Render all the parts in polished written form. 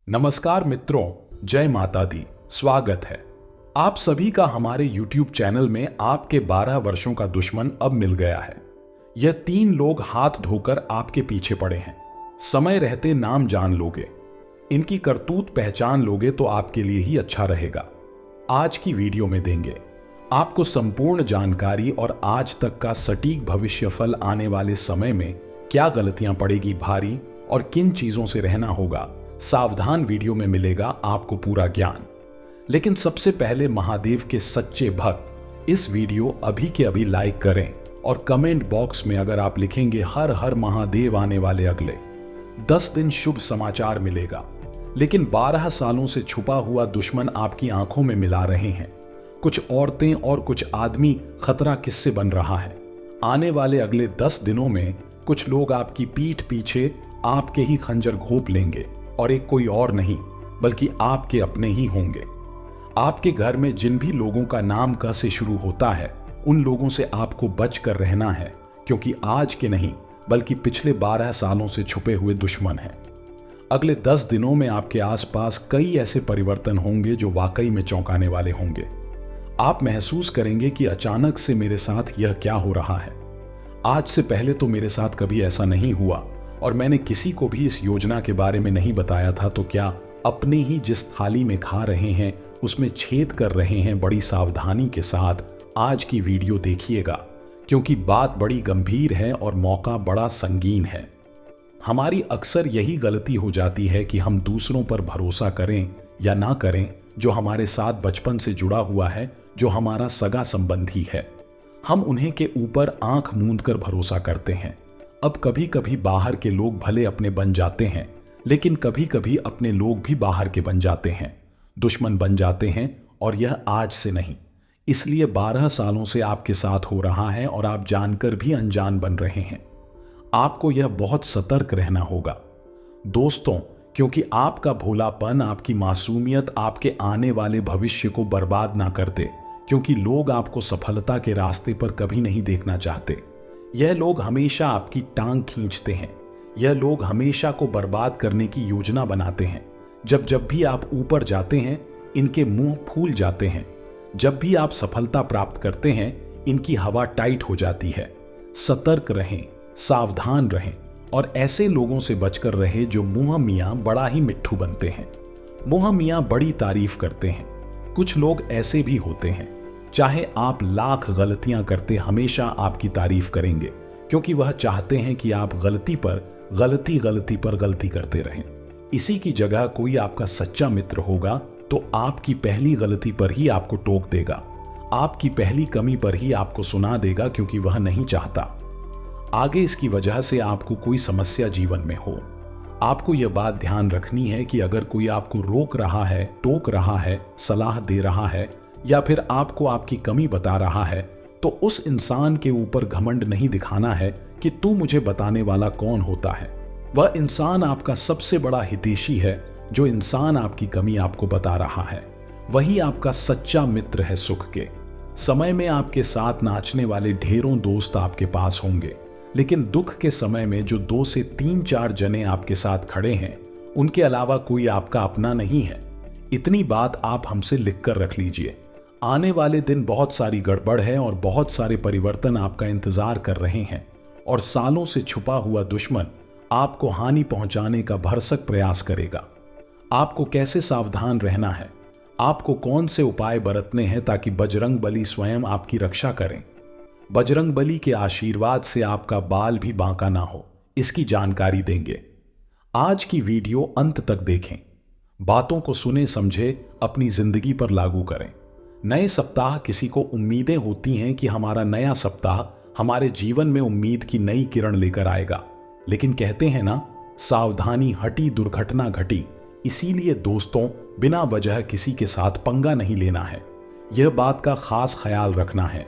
नमस्कार मित्रों, जय माता दी। स्वागत है आप सभी का हमारे YouTube चैनल में। आपके 12 वर्षों का दुश्मन अब मिल गया है। यह 3 लोग हाथ धोकर आपके पीछे पड़े हैं। समय रहते नाम जान लोगे, इनकी करतूत पहचान लोगे तो आपके लिए ही अच्छा रहेगा। आज की वीडियो में देंगे आपको संपूर्ण जानकारी और आज तक का सटीक भविष्यफल। आने वाले समय में क्या गलतियां पड़ेगी भारी और किन चीजों से रहना होगा, सावधान वीडियो में मिलेगा आपको पूरा ज्ञान। लेकिन सबसे पहले महादेव के सच्चे भक्त इस वीडियो अभी के अभी लाइक करें और कमेंट बॉक्स में अगर आप लिखेंगे हर हर महादेव, आने वाले अगले 10 दिन शुभ समाचार मिलेगा। लेकिन 12 सालों से छुपा हुआ दुश्मन आपकी आंखों में मिला रहे हैं। कुछ औरतें और कुछ आदमी खतरा किससे बन रहा है। आने वाले अगले 10 दिनों में कुछ लोग आपकी पीठ पीछे आपके ही खंजर घोंप लेंगे और एक कोई और नहीं बल्कि आपके अपने ही होंगे। आपके घर में जिन भी लोगों का नाम क से शुरू होता है उन लोगों से आपको बच कर रहना है, क्योंकि आज के नहीं बल्कि पिछले 12 सालों से छुपे हुए दुश्मन हैं। अगले 10 दिनों में आपके आसपास कई ऐसे परिवर्तन होंगे जो वाकई में चौंकाने वाले होंगे। आप महसूस करेंगे कि अचानक से मेरे साथ यह क्या हो रहा है। आज से पहले तो मेरे साथ कभी ऐसा नहीं हुआ और मैंने किसी को भी इस योजना के बारे में नहीं बताया था। तो क्या अपने ही जिस थाली में खा रहे हैं उसमें छेद कर रहे हैं। बड़ी सावधानी के साथ आज की वीडियो देखिएगा, क्योंकि बात बड़ी गंभीर है और मौका बड़ा संगीन है। हमारी अक्सर यही गलती हो जाती है कि हम दूसरों पर भरोसा करें या ना करें जो हमारे साथ बचपन से जुड़ा हुआ है, जो हमारा सगा संबंधी है। हम उन्हें के ऊपर आंख मूंद कर भरोसा करते हैं। अब कभी कभी बाहर के लोग भले अपने बन जाते हैं, लेकिन कभी कभी अपने लोग भी बाहर के बन जाते हैं, दुश्मन बन जाते हैं। और यह आज से नहीं, इसलिए 12 सालों से आपके साथ हो रहा है और आप जानकर भी अनजान बन रहे हैं। आपको यह बहुत सतर्क रहना होगा दोस्तों, क्योंकि आपका भोलापन, आपकी मासूमियत आपके आने वाले भविष्य को बर्बाद ना कर दे। क्योंकि लोग आपको सफलता के रास्ते पर कभी नहीं देखना चाहते। यह लोग हमेशा आपकी टांग खींचते हैं। यह लोग हमेशा को बर्बाद करने की योजना बनाते हैं। जब जब भी आप ऊपर जाते हैं इनके मुंह फूल जाते हैं। जब भी आप सफलता प्राप्त करते हैं इनकी हवा टाइट हो जाती है। सतर्क रहें, सावधान रहें और ऐसे लोगों से बचकर रहे जो मुंह मियां बड़ा ही मिट्ठू बनते हैं। मुंह मियां बड़ी तारीफ करते हैं। कुछ लोग ऐसे भी होते हैं, चाहे आप लाख गलतियां करते हमेशा आपकी तारीफ करेंगे, क्योंकि वह चाहते हैं कि आप गलती पर गलती करते रहें। इसी की जगह कोई आपका सच्चा मित्र होगा तो आपकी पहली गलती पर ही आपको टोक देगा, आपकी पहली कमी पर ही आपको सुना देगा, क्योंकि वह नहीं चाहता आगे इसकी वजह से आपको कोई समस्या जीवन में हो। आपको यह बात ध्यान रखनी है कि अगर कोई आपको रोक रहा है, टोक रहा है, सलाह दे रहा है या फिर आपको आपकी कमी बता रहा है, तो उस इंसान के ऊपर घमंड नहीं दिखाना है कि तू मुझे बताने वाला कौन होता है। वह इंसान आपका सबसे बड़ा हितैषी है। जो इंसान आपकी कमी आपको बता रहा है वही आपका सच्चा मित्र है। सुख के समय में आपके साथ नाचने वाले ढेरों दोस्त आपके पास होंगे, लेकिन दुख के समय में जो 2 से 3-4 जने आपके साथ खड़े हैं उनके अलावा कोई आपका अपना नहीं है। इतनी बात आप हमसे लिख कर रख लीजिए। आने वाले दिन बहुत सारी गड़बड़ है और बहुत सारे परिवर्तन आपका इंतजार कर रहे हैं। और सालों से छुपा हुआ दुश्मन आपको हानि पहुंचाने का भरसक प्रयास करेगा। आपको कैसे सावधान रहना है, आपको कौन से उपाय बरतने हैं ताकि बजरंग बली स्वयं आपकी रक्षा करें। बजरंग बली के आशीर्वाद से आपका बाल भी बांका ना हो, इसकी जानकारी देंगे। आज की वीडियो अंत तक देखें, बातों को सुने समझे, अपनी जिंदगी पर लागू करें। नए सप्ताह किसी को उम्मीदें होती हैं कि हमारा नया सप्ताह हमारे जीवन में उम्मीद की नई किरण लेकर आएगा, लेकिन कहते हैं ना, सावधानी हटी दुर्घटना घटी। इसीलिए दोस्तों, बिना वजह किसी के साथ पंगा नहीं लेना है। यह बात का खास ख्याल रखना है।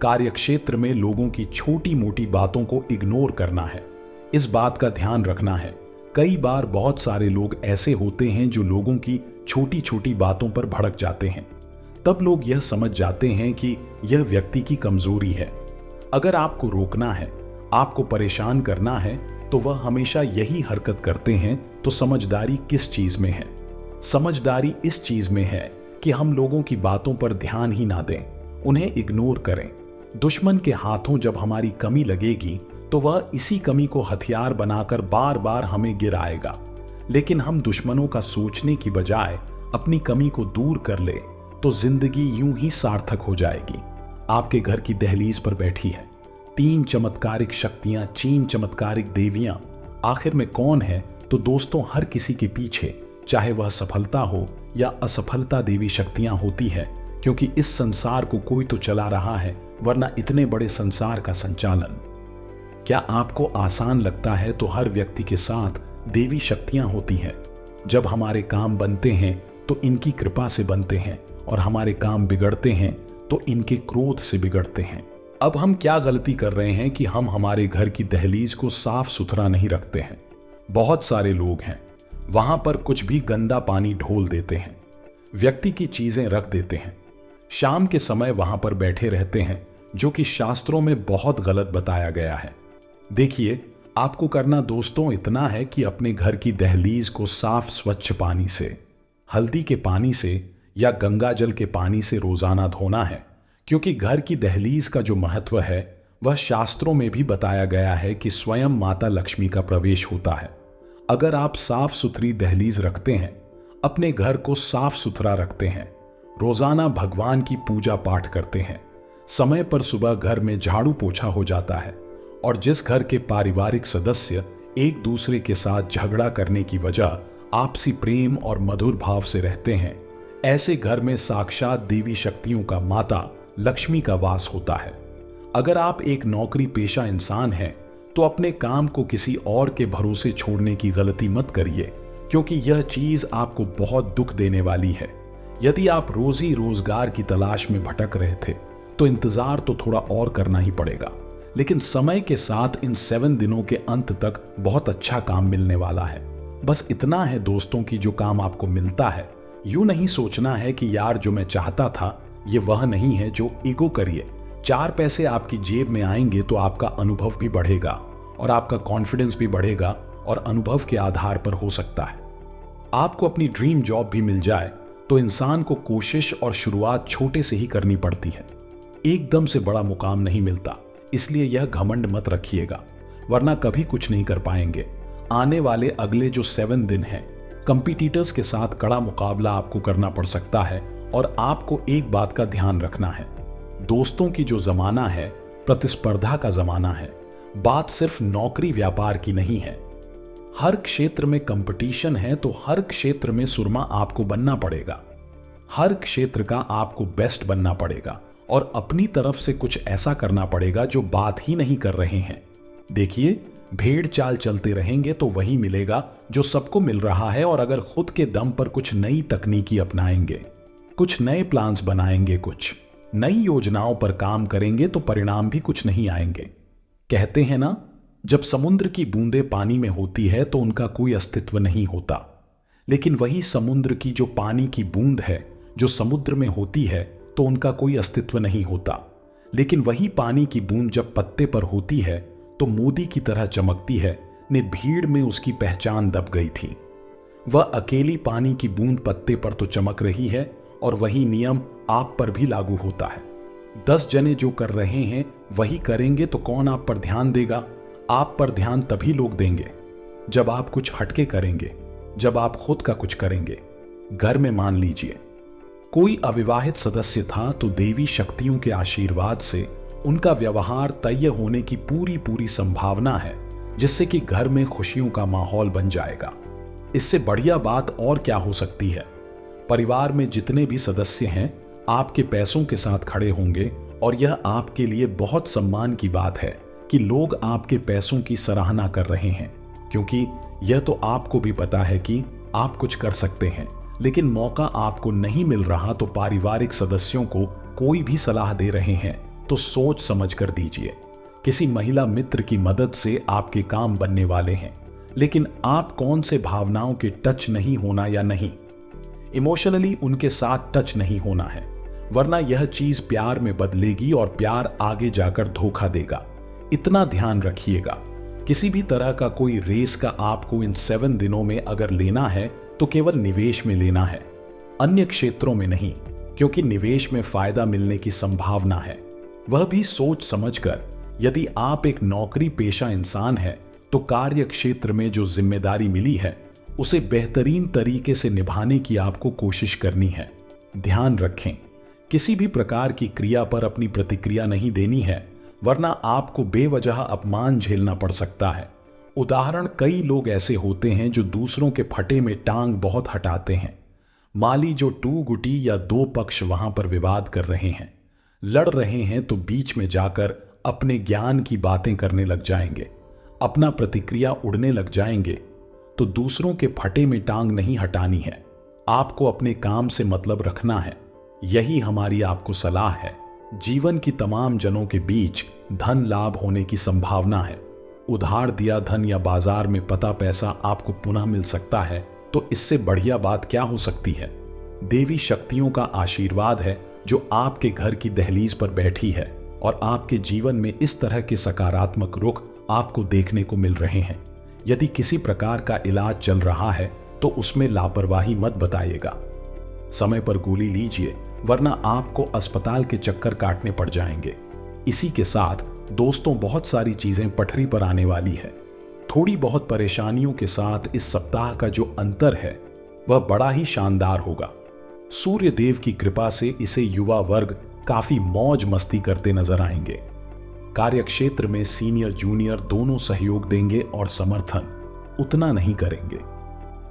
कार्यक्षेत्र में लोगों की छोटी मोटी बातों को इग्नोर करना है, इस बात का ध्यान रखना है। कई बार बहुत सारे लोग ऐसे होते हैं जो लोगों की छोटी छोटी बातों पर भड़क जाते हैं। तब लोग यह समझ जाते हैं कि यह व्यक्ति की कमजोरी है। अगर आपको रोकना है, आपको परेशान करना है, तो वह हमेशा यही हरकत करते हैं। तो समझदारी किस चीज में है? समझदारी इस चीज में है कि हम लोगों की बातों पर ध्यान ही ना दें, उन्हें इग्नोर करें। दुश्मन के हाथों जब हमारी कमी लगेगी तो वह इसी कमी को हथियार बनाकर बार बार हमें गिराएगा। लेकिन हम दुश्मनों का सोचने की बजाय अपनी कमी को दूर कर ले तो जिंदगी यूं ही सार्थक हो जाएगी। आपके घर की दहलीज पर बैठी है 3 चमत्कारिक शक्तियां, 3 चमत्कारिक देवियां। आखिर में कौन है? तो दोस्तों, हर किसी के पीछे, चाहे वह सफलता हो या असफलता, देवी शक्तियां होती है, क्योंकि इस संसार को कोई तो चला रहा है, वरना इतने बड़े संसार का संचालन क्या आपको आसान लगता है? तो हर व्यक्ति के साथ देवी शक्तियां होती हैं। जब हमारे काम बनते हैं तो इनकी कृपा से बनते हैं, और हमारे काम बिगड़ते हैं तो इनके क्रोध से बिगड़ते हैं। अब हम क्या गलती कर रहे हैं कि हम हमारे घर की दहलीज को साफ सुथरा नहीं रखते हैं। बहुत सारे लोग हैं, वहां पर कुछ भी गंदा पानी ढोल देते हैं, व्यक्ति की चीजें रख देते हैं, शाम के समय वहां पर बैठे रहते हैं, जो कि शास्त्रों में बहुत गलत बताया गया है। देखिए, आपको करना दोस्तों इतना है कि अपने घर की दहलीज को साफ स्वच्छ पानी से, हल्दी के पानी से या गंगा जल के पानी से रोजाना धोना है, क्योंकि घर की दहलीज का जो महत्व है वह शास्त्रों में भी बताया गया है कि स्वयं माता लक्ष्मी का प्रवेश होता है। अगर आप साफ सुथरी दहलीज रखते हैं, अपने घर को साफ सुथरा रखते हैं, रोजाना भगवान की पूजा पाठ करते हैं, समय पर सुबह घर में झाड़ू पोछा हो जाता है, और जिस घर के पारिवारिक सदस्य एक दूसरे के साथ झगड़ा करने की वजह आपसी प्रेम और मधुर भाव से रहते हैं, ऐसे घर में साक्षात देवी शक्तियों का, माता लक्ष्मी का वास होता है। अगर आप एक नौकरी पेशा इंसान हैं तो अपने काम को किसी और के भरोसे छोड़ने की गलती मत करिए, क्योंकि यह चीज आपको बहुत दुख देने वाली है। यदि आप रोजी रोजगार की तलाश में भटक रहे थे तो इंतजार तो थोड़ा और करना ही पड़ेगा, लेकिन समय के साथ इन 7 दिनों के अंत तक बहुत अच्छा काम मिलने वाला है। बस इतना है दोस्तों कि जो काम आपको मिलता है, यूं नहीं सोचना है कि यार जो मैं चाहता था ये वह नहीं है, जो ईगो करिए। 4 पैसे आपकी जेब में आएंगे तो आपका अनुभव भी बढ़ेगा और आपका कॉन्फिडेंस भी बढ़ेगा, और अनुभव के आधार पर हो सकता है आपको अपनी ड्रीम जॉब भी मिल जाए। तो इंसान को कोशिश और शुरुआत छोटे से ही करनी पड़ती है, एकदम से बड़ा मुकाम नहीं मिलता। इसलिए यह घमंड मत रखिएगा, वरना कभी कुछ नहीं कर पाएंगे। आने वाले अगले जो 7 दिन हैं, कंपटीटर्स के साथ कड़ा मुकाबला आपको करना पड़ सकता है, और आपको एक बात का ध्यान रखना है दोस्तों की जो जमाना है, प्रतिस्पर्धा का जमाना है। बात सिर्फ नौकरी व्यापार की नहीं है, हर क्षेत्र में कंपटीशन है, तो हर क्षेत्र में सुरमा आपको बनना पड़ेगा, हर क्षेत्र का आपको बेस्ट बनना पड़ेगा, और अपनी तरफ से कुछ ऐसा करना पड़ेगा जो बात ही नहीं कर रहे हैं। देखिए, भेड़ चाल चलते रहेंगे तो वही मिलेगा जो सबको मिल रहा है, और अगर खुद के दम पर कुछ नई तकनीकी अपनाएंगे, कुछ नए प्लान्स बनाएंगे, कुछ नई योजनाओं पर काम करेंगे तो परिणाम भी कुछ नहीं आएंगे। कहते हैं ना, जब समुद्र की बूंदें पानी में होती है तो उनका कोई अस्तित्व नहीं होता, लेकिन वही समुद्र की जो पानी की बूंद है जो समुद्र में होती है तो उनका कोई अस्तित्व नहीं होता। लेकिन वही पानी की बूंद जब पत्ते पर होती है तो मोती की तरह चमकती है, ने भीड़ में उसकी पहचान दब गई थी। वह अकेली पानी की बूंद पत्ते पर तो चमक रही है, और वही नियम आप पर भी लागू होता है। 10 जने जो कर रहे हैं वही करेंगे तो कौन आप पर ध्यान देगा? आप पर ध्यान तभी लोग देंगे जब आप कुछ हटके करेंगे, जब आप खुद का कुछ करेंगे। घर में मान लीजिए कोई अविवाहित सदस्य था, तो देवी शक्तियों के आशीर्वाद से उनका व्यवहार तय होने की पूरी संभावना है, जिससे कि घर में खुशियों का माहौल बन जाएगा। इससे बढ़िया बात और क्या हो सकती है? परिवार में जितने भी सदस्य हैं आपके पैसों के साथ खड़े होंगे, और यह आपके लिए बहुत सम्मान की बात है कि लोग आपके पैसों की सराहना कर रहे हैं, क्योंकि यह तो आपको भी पता है कि आप कुछ कर सकते हैं, लेकिन मौका आपको नहीं मिल रहा। तो पारिवारिक सदस्यों को कोई भी सलाह दे रहे हैं तो सोच समझ कर दीजिए। किसी महिला मित्र की मदद से आपके काम बनने वाले हैं, लेकिन आप कौन से भावनाओं के टच नहीं होना या नहीं, इमोशनली उनके साथ टच नहीं होना है, वरना यह चीज प्यार में बदलेगी और प्यार आगे जाकर धोखा देगा। इतना ध्यान रखिएगा। किसी भी तरह का कोई रेस का आपको इन 7 दिनों में अगर लेना है तो केवल निवेश में लेना है, अन्य क्षेत्रों में नहीं, क्योंकि निवेश में फायदा मिलने की संभावना है, वह भी सोच समझकर। यदि आप एक नौकरी पेशा इंसान हैं, तो कार्य क्षेत्र में जो जिम्मेदारी मिली है उसे बेहतरीन तरीके से निभाने की आपको कोशिश करनी है। ध्यान रखें, किसी भी प्रकार की क्रिया पर अपनी प्रतिक्रिया नहीं देनी है, वरना आपको बेवजह अपमान झेलना पड़ सकता है। उदाहरण, कई लोग ऐसे होते हैं जो दूसरों के फटे में टांग बहुत हटाते हैं। माली जो टू गुटी या दो पक्ष वहां पर विवाद कर रहे हैं, लड़ रहे हैं, तो बीच में जाकर अपने ज्ञान की बातें करने लग जाएंगे, अपना प्रतिक्रिया उड़ने लग जाएंगे। तो दूसरों के फटे में टांग नहीं हटानी है, आपको अपने काम से मतलब रखना है। यही हमारी आपको सलाह है। जीवन की तमाम जनों के बीच धन लाभ होने की संभावना है। उधार दिया धन या बाजार में पता पैसा आपको पुनः मिल सकता है, तो इससे बढ़िया बात क्या हो सकती है। देवी शक्तियों का आशीर्वाद है जो आपके घर की दहलीज पर बैठी है, और आपके जीवन में इस तरह के सकारात्मक रुख आपको देखने को मिल रहे हैं। यदि किसी प्रकार का इलाज चल रहा है तो उसमें लापरवाही मत बताइएगा। समय पर गोली लीजिए, वरना आपको अस्पताल के चक्कर काटने पड़ जाएंगे। इसी के साथ दोस्तों, बहुत सारी चीजें पटरी पर आने वाली है। थोड़ी बहुत परेशानियों के साथ इस सप्ताह का जो अंतर है वह बड़ा ही शानदार होगा। सूर्य देव की कृपा से इसे युवा वर्ग काफी मौज मस्ती करते नजर आएंगे। कार्यक्षेत्र में सीनियर जूनियर दोनों सहयोग देंगे और समर्थन उतना नहीं करेंगे।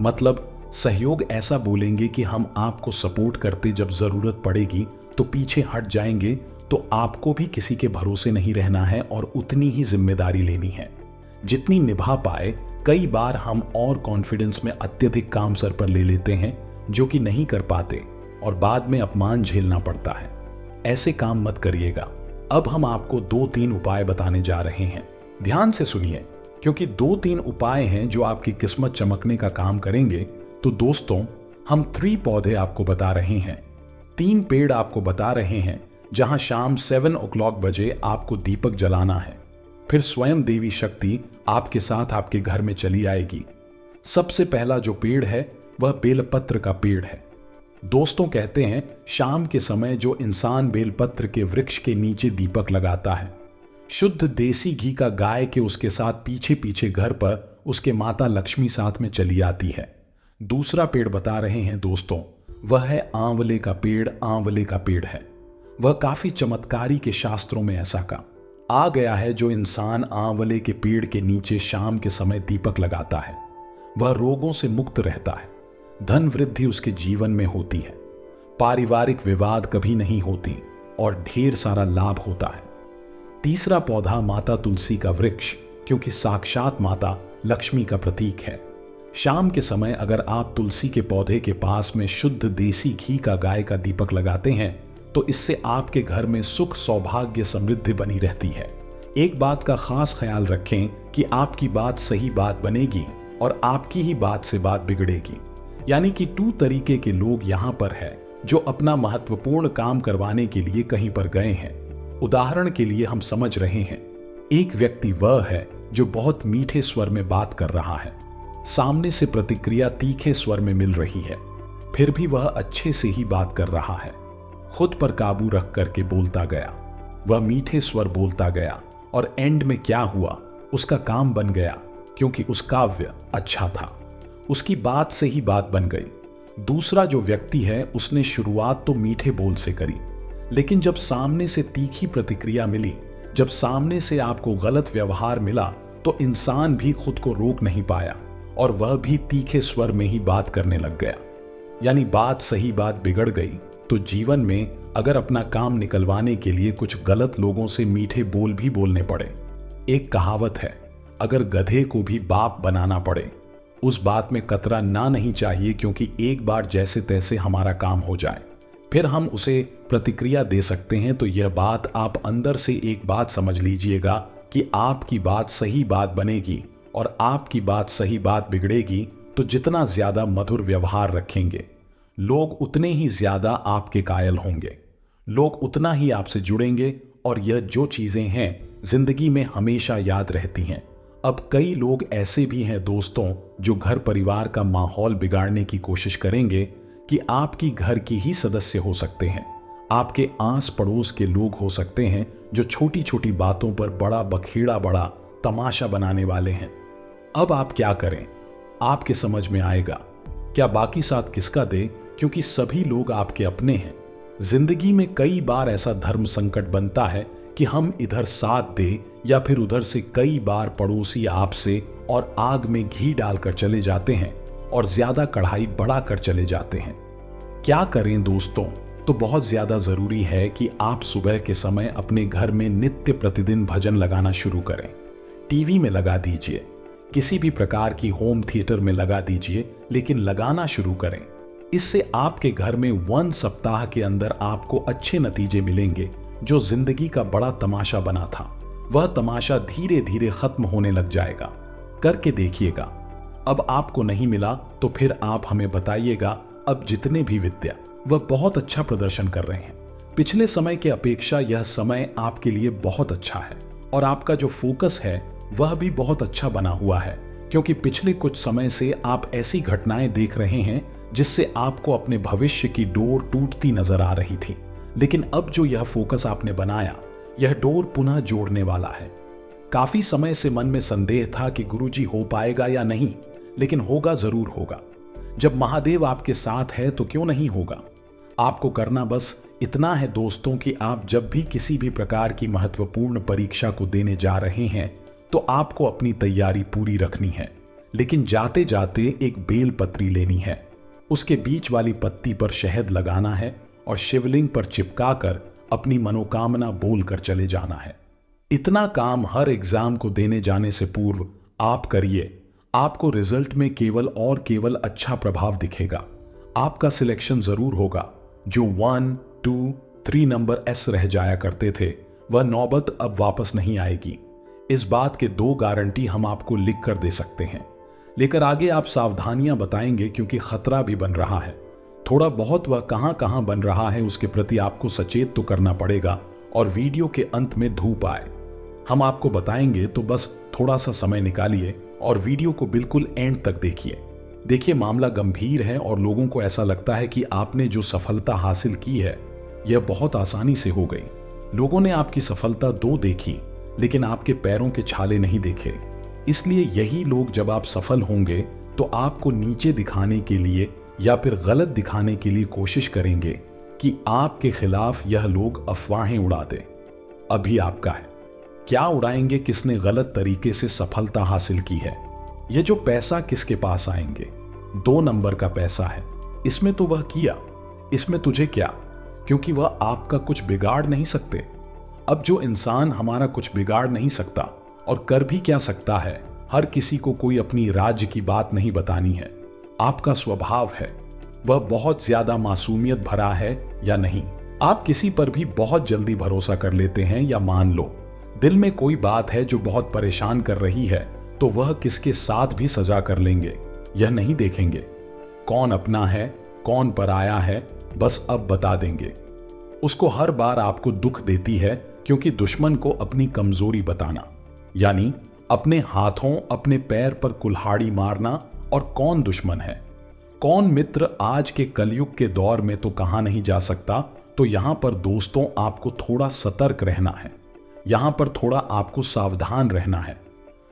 मतलब सहयोग ऐसा बोलेंगे कि हम आपको सपोर्ट करते, जब जरूरत पड़ेगी तो पीछे हट जाएंगे। तो आपको भी किसी के भरोसे नहीं रहना है और उतनी ही जिम्मेदारी लेनी है जितनी निभा पाए। कई बार हम और कॉन्फिडेंस में अत्यधिक काम सर पर ले लेते हैं, जो कि नहीं कर पाते और बाद में अपमान झेलना पड़ता है। ऐसे काम मत करिएगा। अब हम आपको 2-3 उपाय बताने जा रहे हैं। ध्यान से सुनिए, क्योंकि 2-3 उपाय हैं जो आपकी किस्मत चमकने का काम करेंगे। तो दोस्तों, हम 3 पौधे आपको बता रहे हैं, 3 पेड़ आपको बता रहे हैं, जहां शाम 7 o'clock बजे आपको दीपक जलाना है। फिर स्वयं देवी शक्ति आपके साथ आपके घर में चली आएगी। सबसे पहला जो पेड़ है वह बेलपत्र का पेड़ है। दोस्तों, कहते हैं शाम के समय जो इंसान बेलपत्र के वृक्ष के नीचे दीपक लगाता है, शुद्ध देसी घी का गाय के उसके साथ पीछे पीछे घर पर उसके माता लक्ष्मी साथ में चली आती है। दूसरा पेड़ बता रहे हैं दोस्तों, वह है आंवले का पेड़। आंवले का पेड़ है वह काफी चमत्कारी के शास्त्रों में ऐसा का आ गया है। जो इंसान आंवले के पेड़ के नीचे शाम के समय दीपक लगाता है, वह रोगों से मुक्त रहता है, धन वृद्धि उसके जीवन में होती है, पारिवारिक विवाद कभी नहीं होती और ढेर सारा लाभ होता है। तीसरा पौधा माता तुलसी का वृक्ष, क्योंकि साक्षात माता लक्ष्मी का प्रतीक है। शाम के समय अगर आप तुलसी के पौधे के पास में शुद्ध देसी घी का गाय का दीपक लगाते हैं, तो इससे आपके घर में सुख सौभाग्य समृद्धि बनी रहती है। एक बात का खास ख्याल रखें कि आपकी बात सही बात बनेगी और आपकी ही बात से बात बिगड़ेगी। यानी कि 2 तरीके के लोग यहाँ पर है जो अपना महत्वपूर्ण काम करवाने के लिए कहीं पर गए हैं। उदाहरण के लिए हम समझ रहे हैं, एक व्यक्ति वह है जो बहुत मीठे स्वर में बात कर रहा है, सामने से प्रतिक्रिया तीखे स्वर में मिल रही है, फिर भी वह अच्छे से ही बात कर रहा है। खुद पर काबू रख करके बोलता गया, वह मीठे स्वर बोलता गया और एंड में क्या हुआ, उसका काम बन गया, क्योंकि उस काव्य अच्छा था, उसकी बात से ही बात बन गई। दूसरा जो व्यक्ति है उसने शुरुआत तो मीठे बोल से करी, लेकिन जब सामने से तीखी प्रतिक्रिया मिली, जब सामने से आपको गलत व्यवहार मिला, तो इंसान भी खुद को रोक नहीं पाया और वह भी तीखे स्वर में ही बात करने लग गया। यानी बात सही बात बिगड़ गई। तो जीवन में अगर अपना काम निकलवाने के लिए कुछ गलत लोगों से मीठे बोल भी बोलने पड़े, एक कहावत है, अगर गधे को भी बाप बनाना पड़े, उस बात में कतरा ना नहीं चाहिए, क्योंकि एक बार जैसे तैसे हमारा काम हो जाए, फिर हम उसे प्रतिक्रिया दे सकते हैं। तो यह बात आप अंदर से एक बात समझ लीजिएगा कि आपकी बात सही बात बनेगी और आपकी बात सही बात बिगड़ेगी। तो जितना ज्यादा मधुर व्यवहार रखेंगे, लोग उतने ही ज्यादा आपके कायल होंगे, लोग उतना ही आपसे जुड़ेंगे और यह जो चीजें हैं जिंदगी में हमेशा याद रहती हैं। अब कई लोग ऐसे भी हैं दोस्तों जो घर परिवार का माहौल बिगाड़ने की कोशिश करेंगे कि आपकी घर की ही सदस्य हो सकते हैं, आपके आस पड़ोस के लोग हो सकते हैं जो छोटी छोटी बातों पर बड़ा बखेड़ा बड़ा तमाशा बनाने वाले हैं। अब आप क्या करें? आपके समझ में आएगा। क्या बाकी साथ किसका दे, क्योंकि सभी लोग आपके अपने हैं। जिंदगी में कई बार ऐसा धर्म संकट बनता है कि हम इधर साथ दे या फिर उधर से कई बार पड़ोसी आपसे और आग में घी डालकर चले जाते हैं और ज्यादा कढ़ाई बढ़ाकर चले जाते हैं। क्या करें दोस्तों? तो बहुत ज्यादा जरूरी है कि आप सुबह के समय अपने घर में नित्य प्रतिदिन भजन लगाना शुरू करें। टीवी में लगा दीजिए, किसी भी प्रकार की होम थिएटर में लगा दीजिए, लेकिन लगाना शुरू करें। इससे आपके घर में 1 सप्ताह के अंदर आपको अच्छे नतीजे मिलेंगे। जो जिंदगी का बड़ा तमाशा बना था, वह तमाशा धीरे धीरे खत्म होने लग जाएगा। करके देखिएगा। अब आपको नहीं मिला तो फिर आप हमें बताइएगा। अब जितने भी विद्या, वह बहुत अच्छा प्रदर्शन कर रहे हैं। पिछले समय के अपेक्षा यह समय आपके लिए बहुत अच्छा है और आपका जो फोकस है वह भी बहुत अच्छा बना हुआ है, क्योंकि पिछले कुछ समय से आप ऐसी घटनाएं देख रहे हैं जिससे आपको अपने भविष्य की डोर टूटती नजर आ रही थी। लेकिन अब जो यह फोकस आपने बनाया, यह डोर पुनः जोड़ने वाला है। काफी समय से मन में संदेह था कि गुरुजी हो पाएगा या नहीं, लेकिन होगा जरूर होगा। जब महादेव आपके साथ है तो क्यों नहीं होगा। आपको करना बस इतना है दोस्तों कि आप जब भी किसी भी प्रकार की महत्वपूर्ण परीक्षा को देने जा रहे हैं तो आपको अपनी तैयारी पूरी रखनी है, लेकिन जाते जाते एक बेल पत्री लेनी है। उसके बीच वाली पत्ती पर शहद लगाना है और शिवलिंग पर चिपकाकर अपनी मनोकामना बोलकर चले जाना है। इतना काम हर एग्जाम को देने जाने से पूर्व आप करिए। आपको रिजल्ट में केवल और केवल अच्छा प्रभाव दिखेगा। आपका सिलेक्शन जरूर होगा। जो 1, 2, 3 नंबर एस रह जाया करते थे, वह नौबत अब वापस नहीं आएगी। इस बात के 2 गारंटी हम आपको लिख कर दे सकते हैं। लेकर आगे आप सावधानियां बताएंगे, क्योंकि खतरा भी बन रहा है। थोड़ा बहुत वह कहां कहां बन रहा है उसके प्रति आपको सचेत तो करना पड़ेगा। और वीडियो के अंत में धूप आए हम आपको बताएंगे, तो बस थोड़ा सा समय निकालिए और वीडियो को बिल्कुल एंड तक देखिए। मामला गंभीर है और लोगों को ऐसा लगता है कि आपने जो सफलता हासिल की है यह बहुत आसानी से हो गई। लोगों ने आपकी सफलता 2 देखी, लेकिन आपके पैरों के छाले नहीं देखे। इसलिए यही लोग जब आप सफल होंगे तो आपको नीचे दिखाने के लिए या फिर गलत दिखाने के लिए कोशिश करेंगे कि आपके खिलाफ यह लोग अफवाहें उड़ा दें। अभी आपका है, क्या उड़ाएंगे किसने गलत तरीके से सफलता हासिल की है। यह जो पैसा किसके पास आएंगे, 2 नंबर का पैसा है। इसमें तो वह किया, इसमें तुझे क्या, क्योंकि वह आपका कुछ बिगाड़ नहीं सकते। अब जो इंसान हमारा कुछ बिगाड़ नहीं सकता और कर भी क्या सकता है, हर किसी को कोई अपनी राज्य की बात नहीं बतानी है। आपका स्वभाव है वह बहुत ज्यादा मासूमियत भरा है या नहीं। आप किसी पर भी बहुत जल्दी भरोसा कर लेते हैं, या मान लो दिल में कोई बात है जो बहुत परेशान कर रही है, तो वह किसके साथ भी सजा कर लेंगे। यह नहीं देखेंगे कौन अपना है कौन पराया है, बस अब बता देंगे। उसको हर बार आपको दुख देती है, क्योंकि दुश्मन को अपनी कमजोरी बताना, यानी अपने हाथों अपने पैर पर कुल्हाड़ी मारना। और कौन दुश्मन है कौन मित्र आज के कलयुग के दौर में तो कहा नहीं जा सकता। तो यहां पर दोस्तों आपको थोड़ा सतर्क रहना है, यहां पर थोड़ा आपको सावधान रहना है।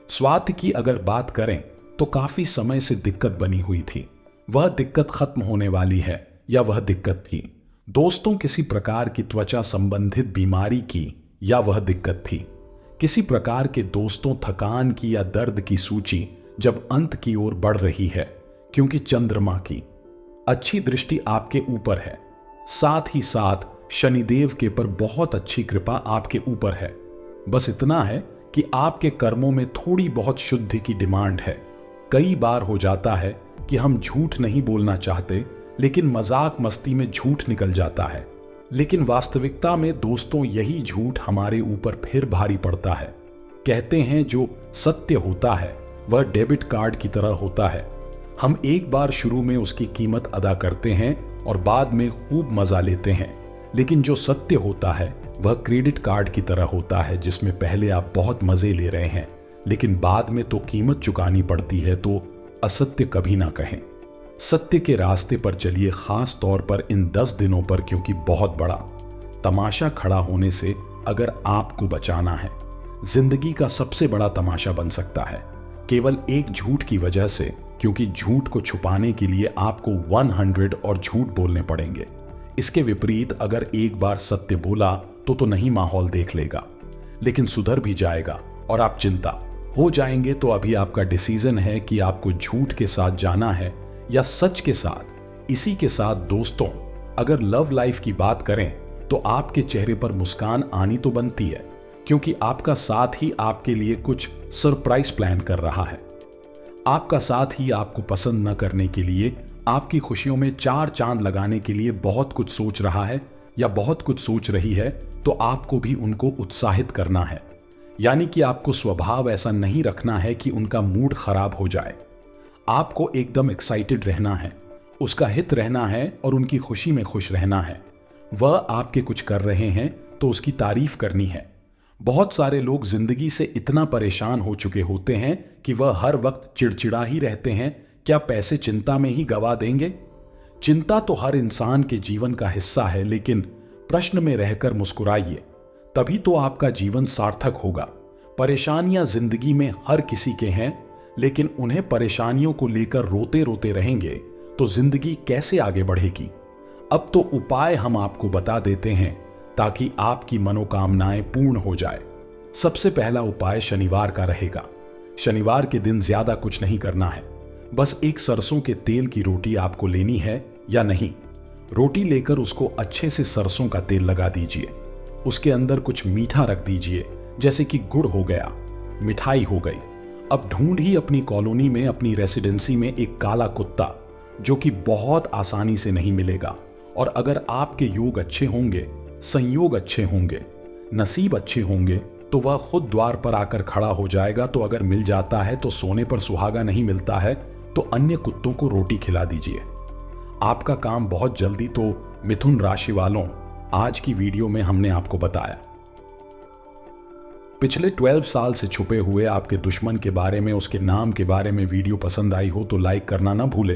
स्वास्थ्य की अगर बात करें तो काफी समय से दिक्कत बनी हुई थी, वह दिक्कत खत्म होने वाली है, या वह दिक्कत थी दोस्तों किसी प्रकार की त्वचा संबंधित बीमारी की, या वह दिक्कत थी किसी प्रकार के दोस्तों थकान की या दर्द की सूची जब अंत की ओर बढ़ रही है, क्योंकि चंद्रमा की अच्छी दृष्टि आपके ऊपर है, साथ ही साथ शनिदेव के पर बहुत अच्छी कृपा आपके ऊपर है। बस इतना है कि आपके कर्मों में थोड़ी बहुत शुद्धि की डिमांड है। कई बार हो जाता है कि हम झूठ नहीं बोलना चाहते, लेकिन मजाक मस्ती में झूठ निकल जाता है। लेकिन वास्तविकता में दोस्तों यही झूठ हमारे ऊपर फिर भारी पड़ता है। कहते हैं जो सत्य होता है वह डेबिट कार्ड की तरह होता है। हम एक बार शुरू में उसकी कीमत अदा करते हैं और बाद में खूब मजा लेते हैं, लेकिन जो सत्य होता है वह क्रेडिट कार्ड की तरह होता है, जिसमें पहले आप बहुत मजे ले रहे हैं, लेकिन बाद में तो कीमत चुकानी पड़ती है, तो असत्य कभी ना कहें। सत्य के रास्ते पर चलिए, खास तौर पर इन 10 दिनों पर, क्योंकि बहुत बड़ा तमाशा खड़ा होने से अगर आपको बचाना है, जिंदगी का सबसे बड़ा तमाशा बन सकता है केवल एक झूठ की वजह से, क्योंकि झूठ को छुपाने के लिए आपको 100 और झूठ बोलने पड़ेंगे। इसके विपरीत अगर एक बार सत्य बोला तो नहीं माहौल देख लेगा, लेकिन सुधर भी जाएगा और आप चिंता हो जाएंगे। तो अभी आपका डिसीजन है कि आपको झूठ के साथ जाना है या सच के साथ। इसी के साथ दोस्तों, अगर लव लाइफ की बात करें तो आपके चेहरे पर मुस्कान आनी तो बनती है, क्योंकि आपका साथ ही आपके लिए कुछ सरप्राइज प्लान कर रहा है। आपका साथ ही आपको पसंद न करने के लिए, आपकी खुशियों में 4 चांद लगाने के लिए बहुत कुछ सोच रहा है या बहुत कुछ सोच रही है, तो आपको भी उनको उत्साहित करना है। यानी कि आपको स्वभाव ऐसा नहीं रखना है कि उनका मूड खराब हो जाए। आपको एकदम एक्साइटेड रहना है, उसका हित रहना है और उनकी खुशी में खुश रहना है। वह आपके कुछ कर रहे हैं तो उसकी तारीफ करनी है। बहुत सारे लोग जिंदगी से इतना परेशान हो चुके होते हैं कि वह हर वक्त चिड़चिड़ा ही रहते हैं। क्या पैसे चिंता में ही गवा देंगे? चिंता तो हर इंसान के जीवन का हिस्सा है, लेकिन प्रश्न में रहकर मुस्कुराइए, तभी तो आपका जीवन सार्थक होगा। परेशानियां जिंदगी में हर किसी के हैं, लेकिन उन्हें परेशानियों को लेकर रोते रोते रहेंगे तो जिंदगी कैसे आगे बढ़ेगी? अब तो उपाय हम आपको बता देते हैं ताकि आपकी मनोकामनाएं पूर्ण हो जाए। सबसे पहला उपाय शनिवार का रहेगा। शनिवार के दिन ज्यादा कुछ नहीं करना है, बस एक सरसों के तेल की रोटी आपको लेनी है या नहीं। रोटी लेकर उसको अच्छे से सरसों का तेल लगा दीजिए, उसके अंदर कुछ मीठा रख दीजिए, जैसे कि गुड़ हो गया, मिठाई हो गई। अब ढूंढ ही अपनी कॉलोनी में, अपनी रेसिडेंसी में एक काला कुत्ता, जो कि बहुत आसानी से नहीं मिलेगा। और अगर आपके योग अच्छे होंगे, संयोग अच्छे होंगे, नसीब अच्छे होंगे, तो वह खुद द्वार पर आकर खड़ा हो जाएगा। तो अगर मिल जाता है तो सोने पर सुहागा नहीं मिलता है, तो अन्य कुत्तों को रोटी खिला दीजिए। आपका काम बहुत जल्दी। तो मिथुन राशि वालों, आज की वीडियो में हमने आपको बताया पिछले 12 साल से छुपे हुए आपके दुश्मन के बारे में, उसके नाम के बारे में। वीडियो पसंद आई हो तो लाइक करना ना भूले,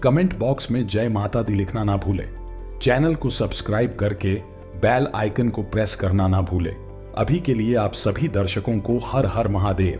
कमेंट बॉक्स में जय माता दी लिखना ना भूले, चैनल को सब्सक्राइब करके बेल आइकन को प्रेस करना ना भूले। अभी के लिए आप सभी दर्शकों को हर हर महादेव।